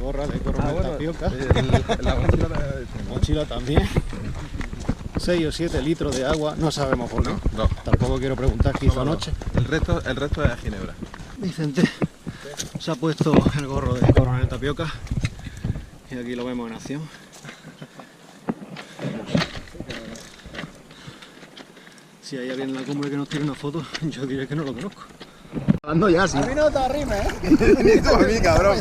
gorra de coronel tapioca. La mochila de... Mochila también. 6 o 7 litros de agua, no sabemos por qué. No. Tampoco quiero preguntar qué hizo anoche. El resto es ginebra. Vicente se ha puesto el gorro de coronel tapioca y aquí lo vemos en acción. Si hay alguien en la cumbre que nos tire una foto, yo diré que no lo conozco. Ando ya, sí. A mí no te arrimes, Ni tú a mí, cabrón.